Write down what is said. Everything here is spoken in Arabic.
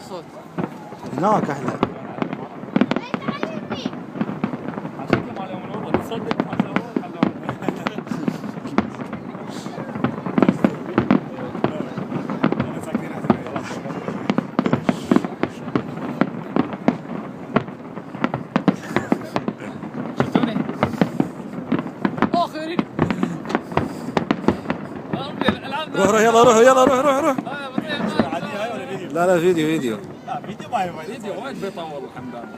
الصوت؟ هناك احنا. شفتوني؟ اخ يريد. روح يلا روح يلا روح. عادي هاي ولا فيديو؟ لا فيديو. فيديو وايد بيطول الحمد لله.